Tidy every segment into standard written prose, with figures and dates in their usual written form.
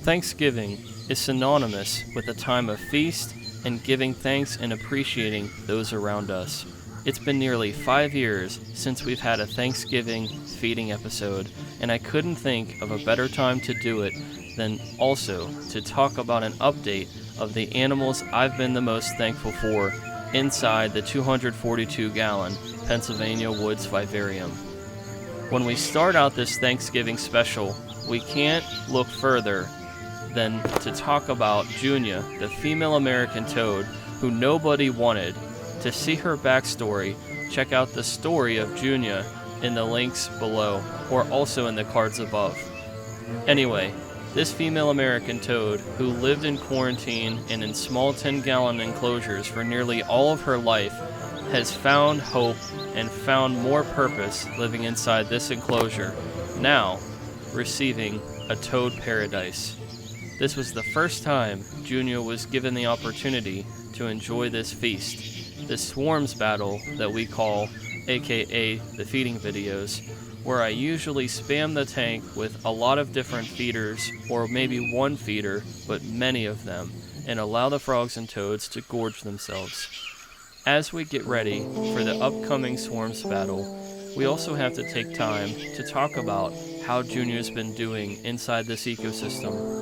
Thanksgiving is synonymous with a time of feast and giving thanks and appreciating those around us. It's been nearly 5 years since we've had a Thanksgiving feeding episode, and I couldn't think of a better time to do it than also to talk about an update of the animals I've been the most thankful for inside the 242-gallon Pennsylvania Woods Vivarium. When we start out this Thanksgiving special, we can't look further than to talk about Junia, the female American toad who nobody wanted. To see her backstory, check out the story of Junia in the links below, or also in the cards above. Anyway, this female American toad, who lived in quarantine and in small 10-gallon enclosures for nearly all of her life, has found hope and found more purpose living inside this enclosure, now receiving a toad paradise. This was the first time Junia was given the opportunity to enjoy this feast. This swarms battle that we call, aka the feeding videos, where I usually spam the tank with a lot of different feeders, or maybe one feeder, but many of them, and allow the frogs and toads to gorge themselves. As we get ready for the upcoming swarms battle, we also have to take time to talk about how Junia's been doing inside this ecosystem.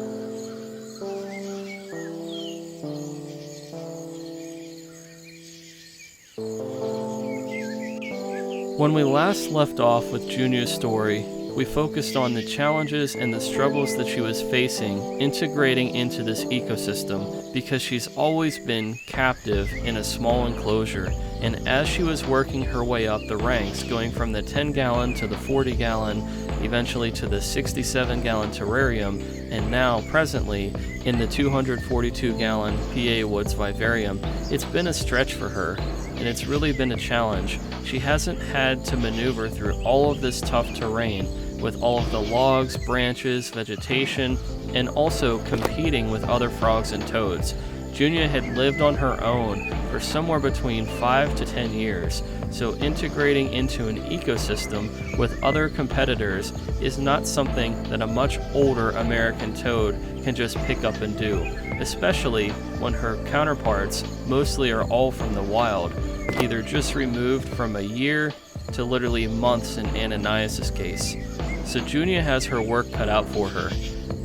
When we last left off with Junia's story, we focused on the challenges and the struggles that she was facing integrating into this ecosystem, because she's always been captive in a small enclosure, and as she was working her way up the ranks, going from the 10-gallon to the 40-gallon, eventually to the 67-gallon terrarium, and now presently in the 242-gallon PA Woods Vivarium, it's been a stretch for her, and it's really been a challenge. She hasn't had to maneuver through all of this tough terrain with all of the logs, branches, vegetation, and also competing with other frogs and toads. Junia had lived on her own for somewhere between 5 to 10 years, so integrating into an ecosystem with other competitors is not something that a much older American toad can just pick up and do, especially when her counterparts mostly are all from the wild, either just removed from a year to literally months in Ananias' case. So Junia has her work cut out for her.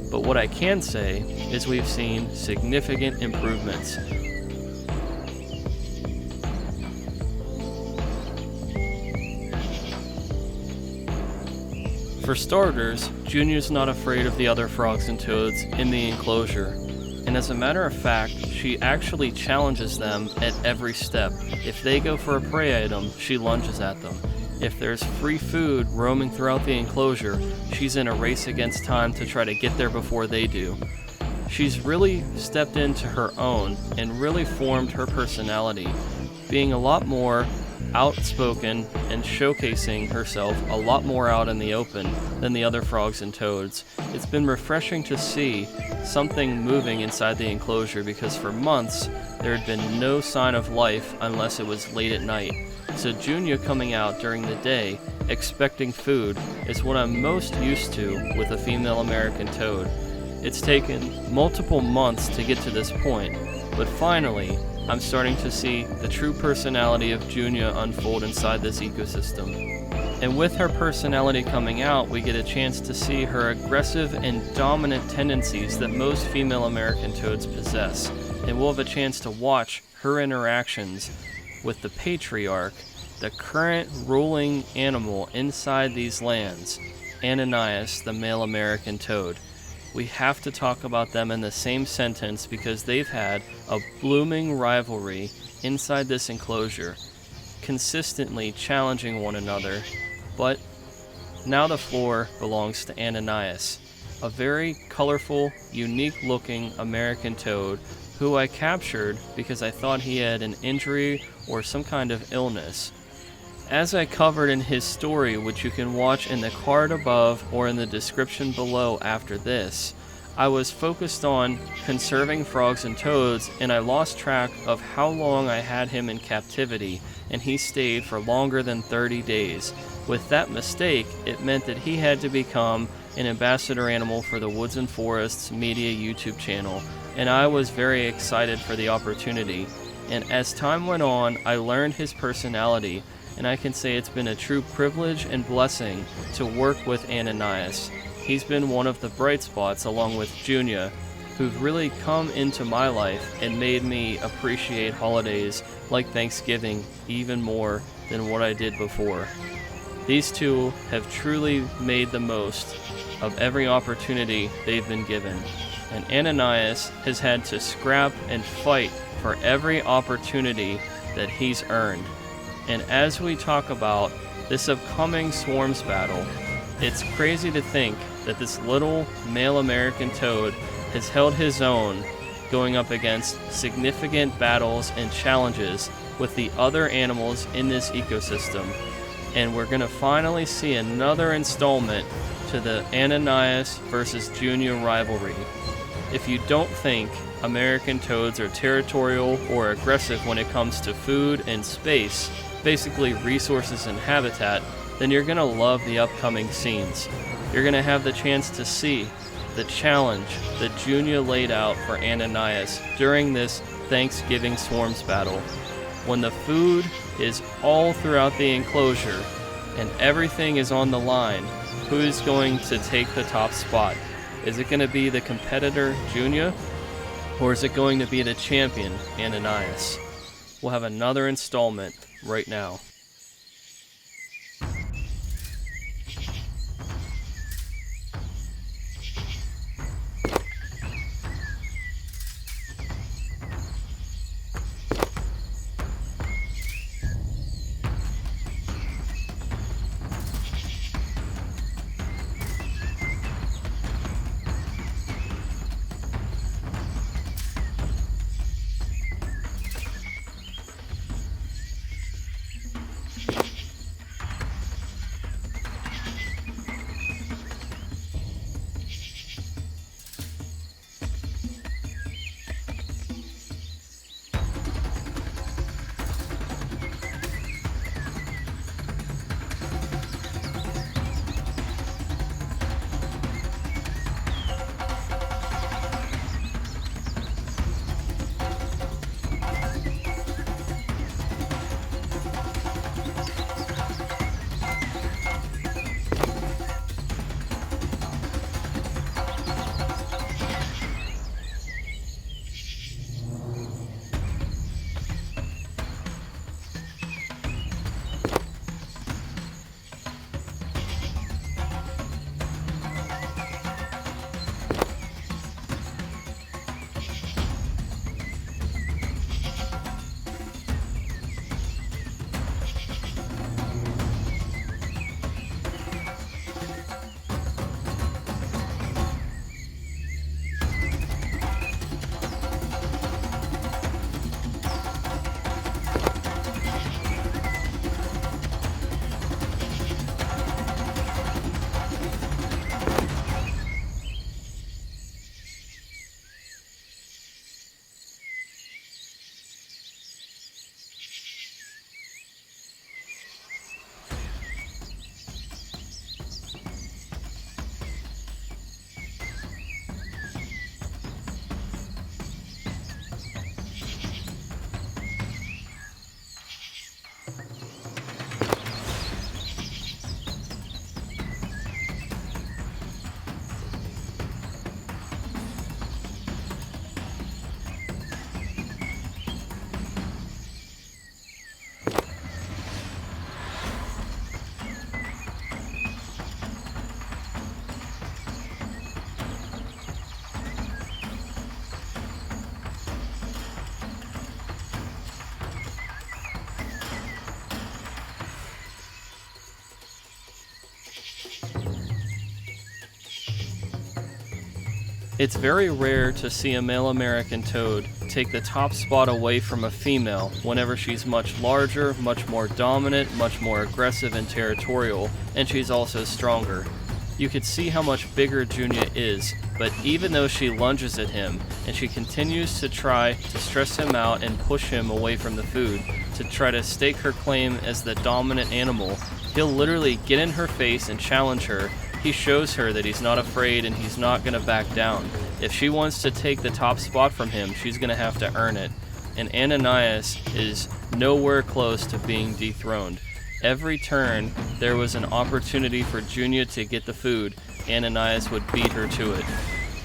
But what I can say is we've seen significant improvements. For starters, Junia's not afraid of the other frogs and toads in the enclosure. And as a matter of fact, she actually challenges them at every step. If they go for a prey item, she lunges at them. If there's free food roaming throughout the enclosure, she's in a race against time to try to get there before they do. She's really stepped into her own and really formed her personality, being a lot more outspoken and showcasing herself a lot more out in the open than the other frogs and toads. It's been refreshing to see something moving inside the enclosure, because for months there had been no sign of life unless it was late at night. So Junia coming out during the day expecting food is what I'm most used to with a female American toad. It's taken multiple months to get to this point, but finally I'm starting to see the true personality of Junia unfold inside this ecosystem. And with her personality coming out, we get a chance to see her aggressive and dominant tendencies that most female American toads possess, and we'll have a chance to watch her interactions with the patriarch, the current ruling animal inside these lands, Ananias, the male American toad. We have to talk about them in the same sentence because they've had a blooming rivalry inside this enclosure, consistently challenging one another. But now the floor belongs to Ananias, a very colorful, unique-looking American toad who I captured because I thought he had an injury or some kind of illness. As I covered in his story, which you can watch in the card above or in the description below after this, I was focused on conserving frogs and toads, and I lost track of how long I had him in captivity, and he stayed for longer than 30 days. With that mistake, it meant that he had to become an ambassador animal for the Woods and Forests Media YouTube channel, and I was very excited for the opportunity. And as time went on, I learned his personality, and I can say it's been a true privilege and blessing to work with Ananias. He's been one of the bright spots, along with Junia, who've really come into my life and made me appreciate holidays like Thanksgiving even more than what I did before. These two have truly made the most of every opportunity they've been given, and Ananias has had to scrap and fight for every opportunity that he's earned. And as we talk about this upcoming swarms battle, it's crazy to think that this little male American toad has held his own, going up against significant battles and challenges with the other animals in this ecosystem. And we're going to finally see another installment to the Ananias versus Junia rivalry. If you don't think American toads are territorial or aggressive when it comes to food and space, basically resources and habitat, then you're going to love the upcoming scenes. You're going to have the chance to see the challenge that Junia laid out for Ananias during this Thanksgiving swarms battle. When the food is all throughout the enclosure and everything is on the line, who's going to take the top spot? Is it going to be the competitor Junia, or is it going to be the champion Ananias? We'll have another installment right now. It's very rare to see a male American toad take the top spot away from a female whenever she's much larger, much more dominant, much more aggressive and territorial, and she's also stronger. You could see how much bigger Junia is, but even though she lunges at him and she continues to try to stress him out and push him away from the food to try to stake her claim as the dominant animal, he'll literally get in her face and challenge her He shows her that he's not afraid and he's not going to back down. If she wants to take the top spot from him, she's going to have to earn it. And Ananias is nowhere close to being dethroned. Every turn there was an opportunity for Junia to get the food, Ananias would beat her to it.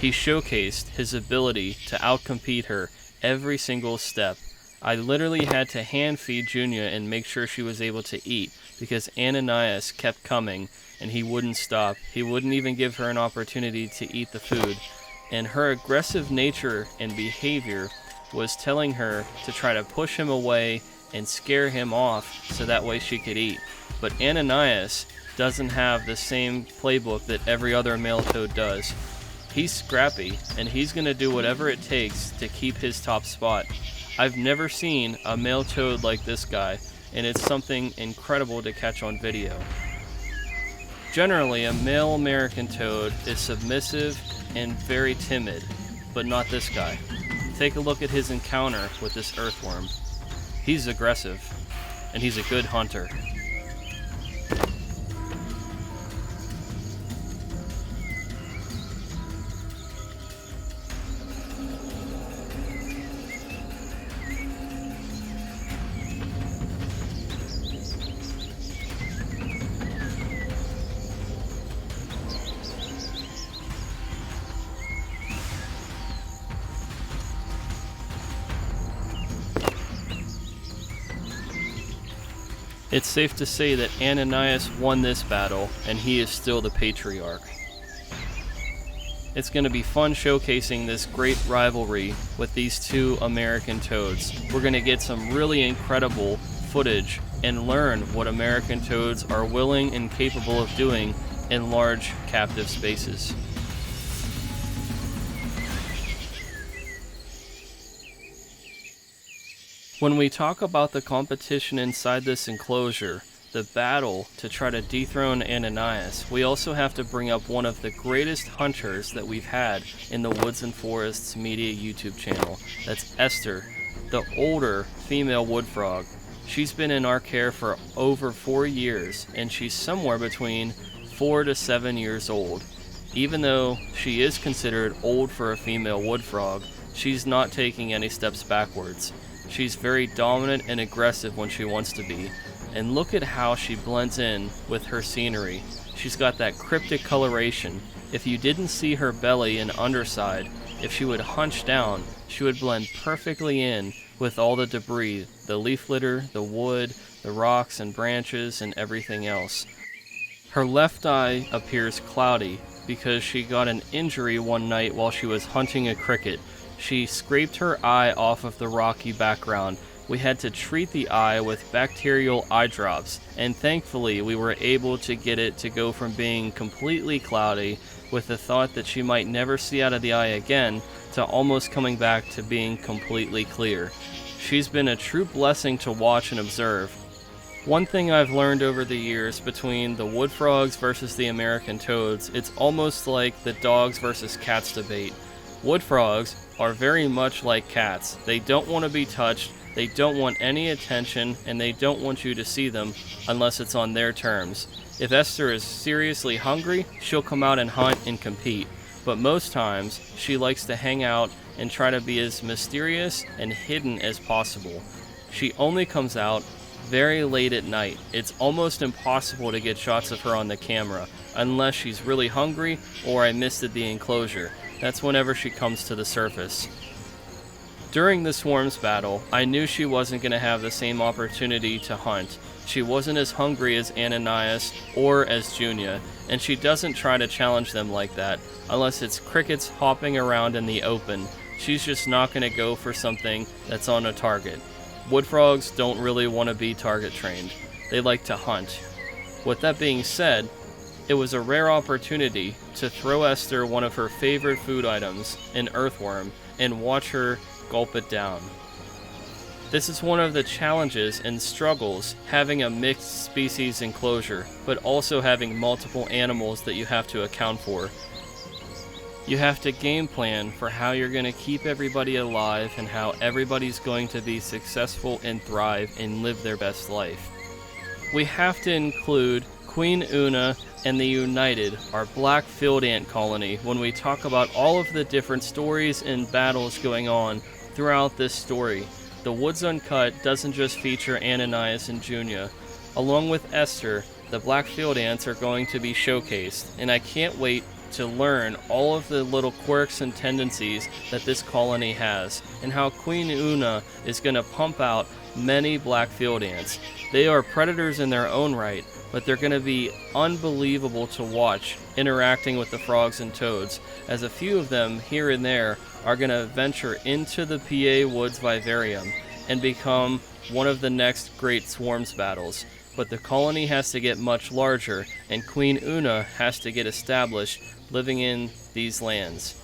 He showcased his ability to outcompete her every single step. I literally had to hand feed Junia and make sure she was able to eat because Ananias kept coming and he wouldn't stop. He wouldn't even give her an opportunity to eat the food. And her aggressive nature and behavior was telling her to try to push him away and scare him off so that way she could eat. But Ananias doesn't have the same playbook that every other male toad does. He's scrappy, and he's going to do whatever it takes to keep his top spot. I've never seen a male toad like this guy, and it's something incredible to catch on video. Generally, a male American toad is submissive and very timid, but not this guy. Take a look at his encounter with this earthworm. He's aggressive, and he's a good hunter. It's safe to say that Ananias won this battle, and he is still the patriarch. It's going to be fun showcasing this great rivalry with these two American toads. We're going to get some really incredible footage and learn what American toads are willing and capable of doing in large captive spaces. When we talk about the competition inside this enclosure, the battle to try to dethrone Ananias, we also have to bring up one of the greatest hunters that we've had in the Woods and Forests Media YouTube channel. That's Esther, the older female wood frog. She's been in our care for over 4 years, and she's somewhere between 4 to 7 years old. Even though she is considered old for a female wood frog, she's not taking any steps backwards. She's very dominant and aggressive when she wants to be. And look at how she blends in with her scenery. She's got that cryptic coloration. If you didn't see her belly and underside, if she would hunch down, she would blend perfectly in with all the debris, the leaf litter, the wood, the rocks and branches, and everything else. Her left eye appears cloudy because she got an injury one night while she was hunting a cricket. She scraped her eye off of the rocky background. We had to treat the eye with bacterial eye drops, and thankfully we were able to get it to go from being completely cloudy with the thought that she might never see out of the eye again to almost coming back to being completely clear. She's been a true blessing to watch and observe. One thing I've learned over the years between the wood frogs versus the American toads, it's almost like the dogs versus cats debate. Wood frogs are very much like cats. They don't want to be touched, they don't want any attention, and they don't want you to see them unless it's on their terms. If Esther is seriously hungry, she'll come out and hunt and compete. But most times, she likes to hang out and try to be as mysterious and hidden as possible. She only comes out very late at night. It's almost impossible to get shots of her on the camera unless she's really hungry or I missed the enclosure. That's whenever she comes to the surface. During the swarms battle, I knew she wasn't going to have the same opportunity to hunt. She wasn't as hungry as Ananias or as Junia, and she doesn't try to challenge them like that unless it's crickets hopping around in the open. She's just not going to go for something that's on a target. Wood frogs don't really want to be target trained. They like to hunt. With that being said, it was a rare opportunity to throw Esther one of her favorite food items, an earthworm, and watch her gulp it down. This is one of the challenges and struggles having a mixed species enclosure, but also having multiple animals that you have to account for. You have to game plan for how you're going to keep everybody alive and how everybody's going to be successful and thrive and live their best life. We have to include Queen Una and the united, our black field ant colony, when we talk about all of the different stories and battles going on throughout this story. The Woods Uncut doesn't just feature Ananias and Junia. Along with Esther, the black field ants are going to be showcased, and I can't wait to learn all of the little quirks and tendencies that this colony has, and how Queen Una is going to pump out many black field ants. They are predators in their own right, but they're going to be unbelievable to watch interacting with the frogs and toads, as a few of them here and there are going to venture into the PA Woods Vivarium and become one of the next great swarms battles. But the colony has to get much larger, and Queen Una has to get established living in these lands.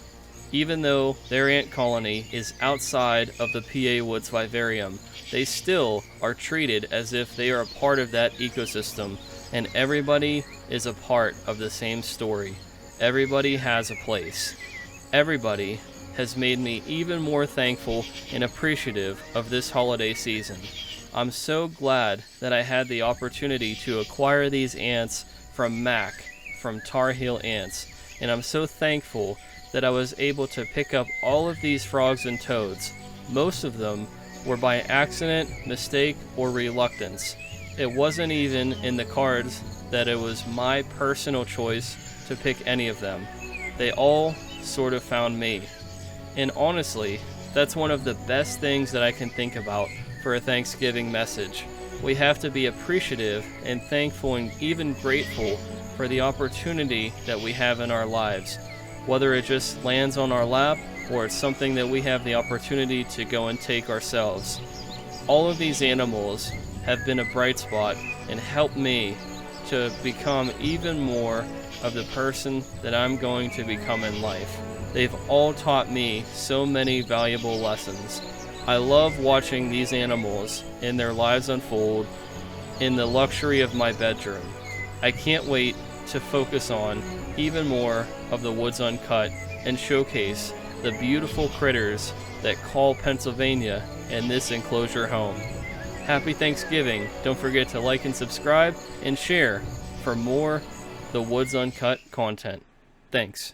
Even though their ant colony is outside of the PA Woods Vivarium, they still are treated as if they are a part of that ecosystem, and everybody is a part of the same story. Everybody has a place. Everybody has made me even more thankful and appreciative of this holiday season. I'm so glad that I had the opportunity to acquire these ants from Mac, from Tar Heel Ants, and I'm so thankful that I was able to pick up all of these frogs and toads. Most of them were by accident, mistake, or reluctance. It wasn't even in the cards that it was my personal choice to pick any of them. They all sort of found me. And honestly, that's one of the best things that I can think about for a Thanksgiving message. We have to be appreciative and thankful and even grateful for the opportunity that we have in our lives, whether it just lands on our lap or it's something that we have the opportunity to go and take ourselves. All of these animals have been a bright spot and helped me to become even more of the person that I'm going to become in life. They've all taught me so many valuable lessons. I love watching these animals and their lives unfold in the luxury of my bedroom. I can't wait to focus on even more of the Woods Uncut and showcase the beautiful critters that call Pennsylvania and this enclosure home. Happy Thanksgiving. Don't forget to like and subscribe and share for more The Woods Uncut content. Thanks.